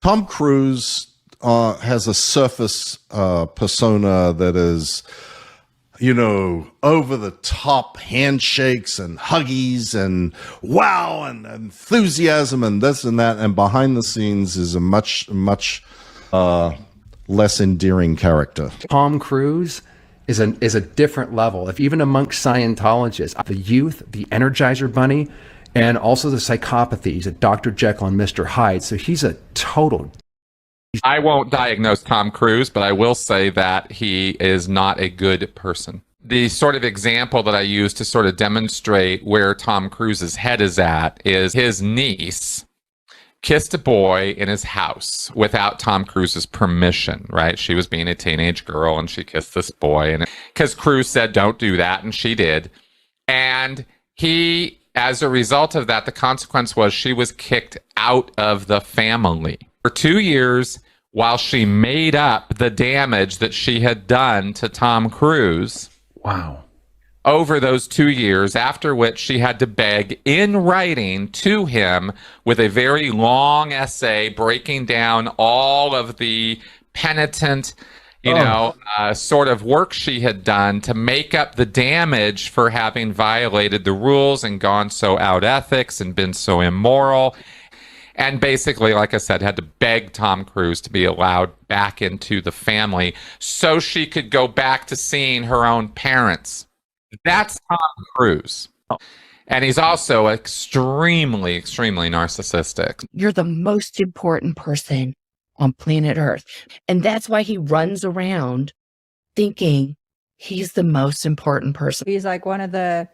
Tom Cruise has a surface persona that is, over the top handshakes and huggies and wow and enthusiasm and this and that. And behind the scenes is a much less endearing character. Tom Cruise is a different level. If even amongst Scientologists, the youth, the Energizer Bunny, and also the psychopathies at Dr. Jekyll and Mr. Hyde. So he's a total. I won't diagnose Tom Cruise, but I will say that he is not a good person. The sort of example that I use to sort of demonstrate where Tom Cruise's head is at is his niece kissed a boy in his house without Tom Cruise's permission, right? She was being a teenage girl and she kissed this boy, and because Cruise said don't do that, and she did. And he, as a result of that, the consequence was she was kicked out of the family for 2 years while she made up the damage that she had done to Tom Cruise. Wow. Over those 2 years, after which she had to beg in writing to him with a very long essay breaking down all of the penitent, sort of work she had done to make up the damage for having violated the rules and gone so out ethics and been so immoral. And basically, like I said, had to beg Tom Cruise to be allowed back into the family so she could go back to seeing her own parents. That's Tom Cruise. And he's also extremely, extremely narcissistic. You're the most important person on planet Earth. And that's why he runs around thinking he's the most important person. He's like one of the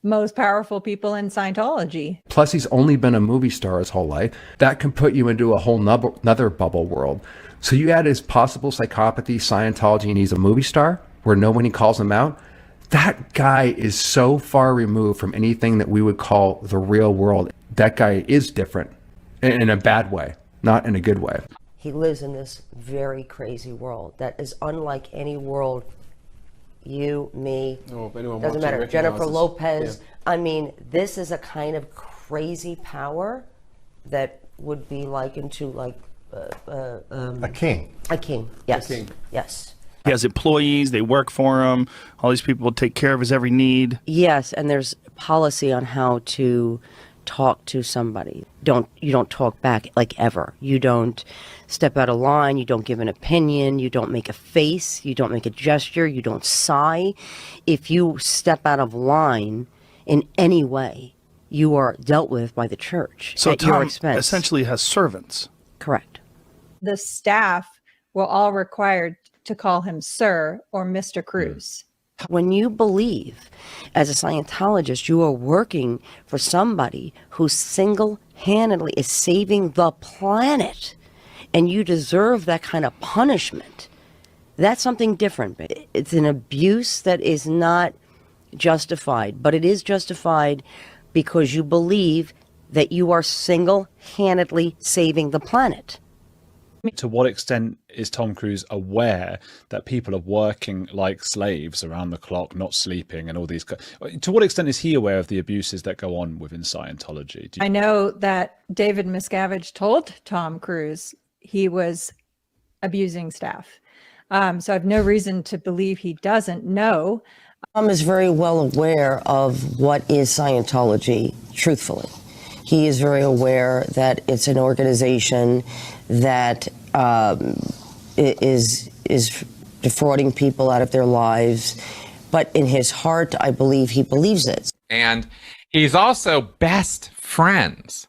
most powerful people in Scientology. Plus, he's only been a movie star his whole life. That can put you into a whole another bubble world. So you add his possible psychopathy, Scientology, and he's a movie star where nobody calls him out. That guy is so far removed from anything that we would call the real world. That guy is different in a bad way, not in a good way. He lives in this very crazy world that is unlike any world. You, me, doesn't matter. Jennifer Lopez. Yeah. I mean, this is a kind of crazy power that would be likened to like a king. A king, yes. A king. Yes. He has employees, they work for him. All these people take care of his every need. Yes, and there's policy on how to talk to somebody. You don't talk back, like, ever. You don't step out of line, you don't give an opinion, you don't make a face, you don't make a gesture, you don't sigh. If you step out of line in any way, you are dealt with by the church so at your Tom expense. Essentially has servants. Correct. The staff will all required to call him Sir or Mr. Cruise. When you believe, as a Scientologist, you are working for somebody who single-handedly is saving the planet, and you deserve that kind of punishment, that's something different. It's an abuse that is not justified, but it is justified because you believe that you are single-handedly saving the planet. To what extent is Tom Cruise aware that people are working like slaves around the clock, not sleeping, and all these? To what extent is he aware of the abuses that go on within Scientology? I know that David Miscavige told Tom Cruise he was abusing staff. So I have no reason to believe he doesn't know. Tom is very well aware of what is Scientology, truthfully. He is very aware that it's an organization that is defrauding people out of their lives. But in his heart, I believe he believes it. And he's also best friends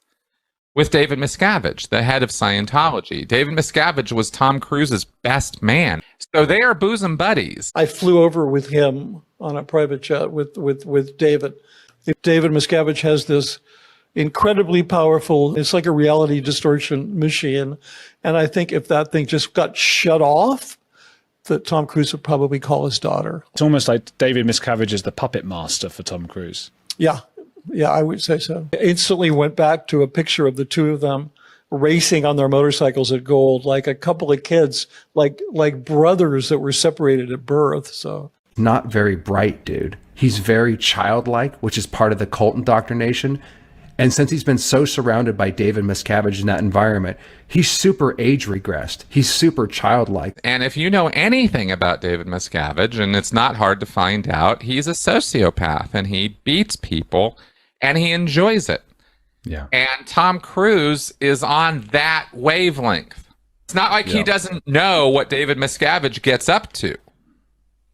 with David Miscavige, the head of Scientology. David Miscavige was Tom Cruise's best man. So they are bosom buddies. I flew over with him on a private jet with David. David Miscavige has this incredibly powerful, it's like a reality distortion machine. And I think if that thing just got shut off, that Tom Cruise would probably call his daughter. It's almost like David Miscavige is the puppet master for Tom Cruise. Yeah, I would say so. I instantly went back to a picture of the two of them racing on their motorcycles at Gold, like a couple of kids, like brothers that were separated at birth. So Not very bright, dude. He's very childlike, which is part of the cult indoctrination. And since he's been so surrounded by David Miscavige in that environment, he's super age regressed. He's super childlike. And if you know anything about David Miscavige, and it's not hard to find out, he's a sociopath and he beats people and he enjoys it. Yeah. And Tom Cruise is on that wavelength. It's not like he doesn't know what David Miscavige gets up to.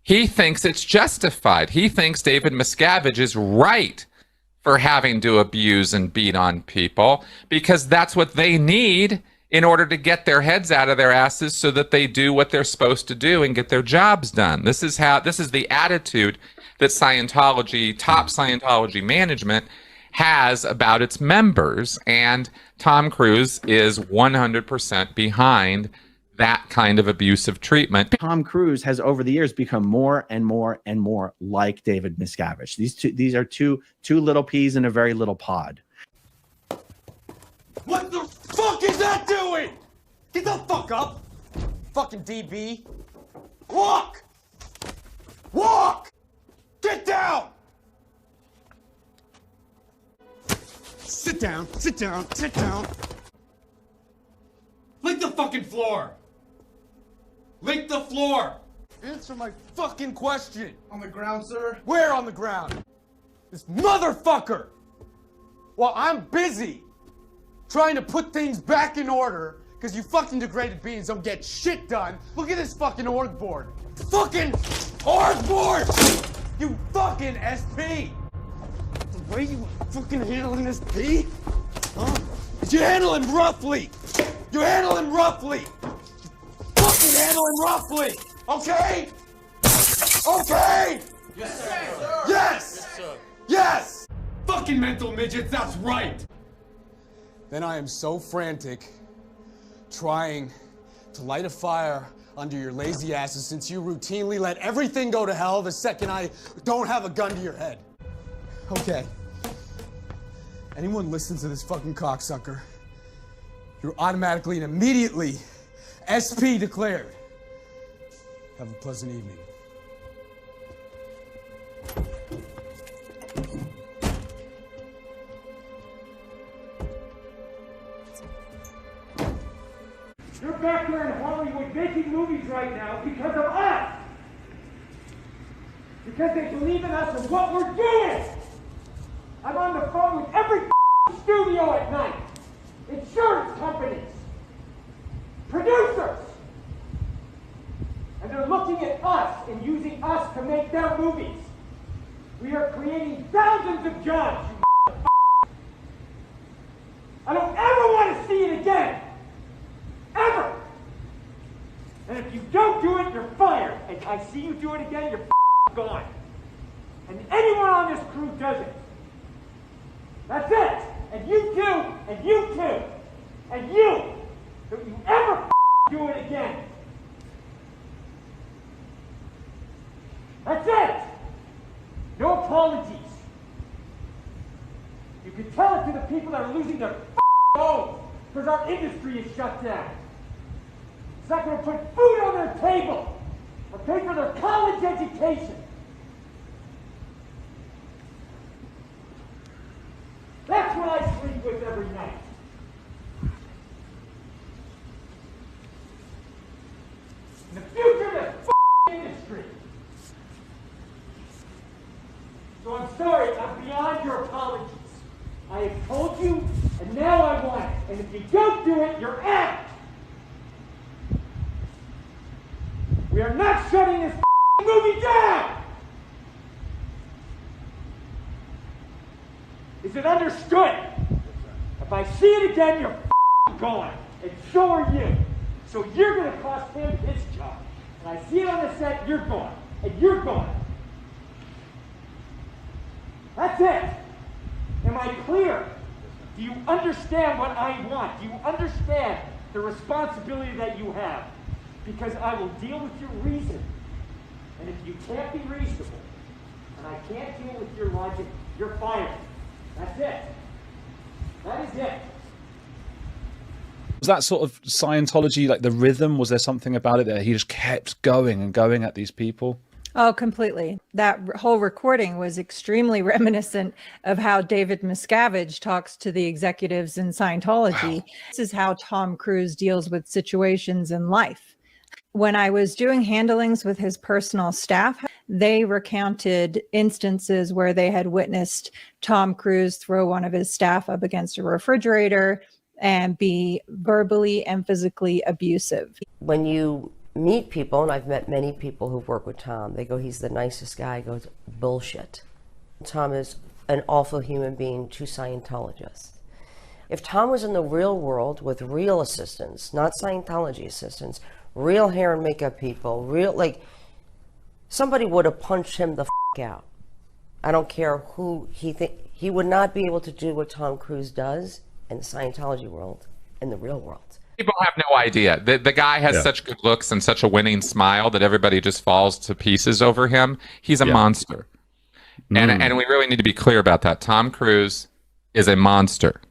He thinks it's justified. He thinks David Miscavige is right for having to abuse and beat on people because that's what they need in order to get their heads out of their asses so that they do what they're supposed to do and get their jobs done. This is the attitude that Scientology, top Scientology management has about its members, and Tom Cruise is 100% behind that kind of abusive treatment. Tom Cruise has over the years become more and more and more like David Miscavige. These are two little peas in a very little pod. What the fuck is that doing? Get the fuck up. Fucking DB. Walk. Walk. Get down. Sit down. Sit down. Sit down. Lick the fucking floor. Lick the floor! Answer my fucking question! On the ground, sir? Where on the ground? This motherfucker! While I'm busy trying to put things back in order because you fucking degraded beings don't get shit done, look at this fucking org board! Fucking org board! You fucking SP! The way you fucking handling this P? Huh? You handle him roughly! You handle him roughly! Fucking handle him roughly, okay? Okay! Yes, sir. Yes! Yes, sir. Yes! Fucking mental midgets, that's right! Then I am so frantic, trying to light a fire under your lazy asses since you routinely let everything go to hell the second I don't have a gun to your head. Okay. Anyone listens to this fucking cocksucker, you're automatically and immediately SP declared. Have a pleasant evening. You're back there in Hollywood making movies right now because of us! Because they believe in us and what we're doing! I'm on the phone with every studio at night. Insurance companies. Producers! And they're looking at us and using us to make their movies. We are creating thousands of jobs, you I don't ever want to see it again! Ever! And if you don't do it, you're fired. And I see you do it again, you're gone. And anyone on this crew does it. That's it! And you too, and you too, and you! Don't you ever do it again. That's it. No apologies. You can tell it to the people that are losing their homes because our industry is shut down. It's not going to put food on their table or pay for their college education. That's what I sleep with every night. In the future of this industry. So I'm sorry, I'm beyond your apologies. I have told you, and now I want it. And if you don't do it, you're out. We are not shutting this movie down. Is it understood? If I see it again, you're gone. And so are you. So you're going to cost him his job. And I see it on the set, you're gone. And you're gone. That's it. Am I clear? Do you understand what I want? Do you understand the responsibility that you have? Because I will deal with your reason. And if you can't be reasonable, and I can't deal with your logic, you're fired. That's it. That is it. Was that sort of Scientology, like the rhythm? Was there something about it that he just kept going and going at these people? Oh, completely. That whole recording was extremely reminiscent of how David Miscavige talks to the executives in Scientology. Wow. This is how Tom Cruise deals with situations in life. When I was doing handlings with his personal staff, they recounted instances where they had witnessed Tom Cruise throw one of his staff up against a refrigerator and be verbally and physically abusive. When you meet people, and I've met many people who've worked with Tom, they go, he's the nicest guy. I go, bullshit. Tom is an awful human being to Scientologists. If Tom was in the real world with real assistants, not Scientology assistants, real hair and makeup people, real, like, somebody would have punched him the out. I don't care who he would not be able to do what Tom Cruise does in the Scientology world, in the real world. People have no idea. The guy has such good looks and such a winning smile that everybody just falls to pieces over him. He's a monster. And we really need to be clear about that. Tom Cruise is a monster.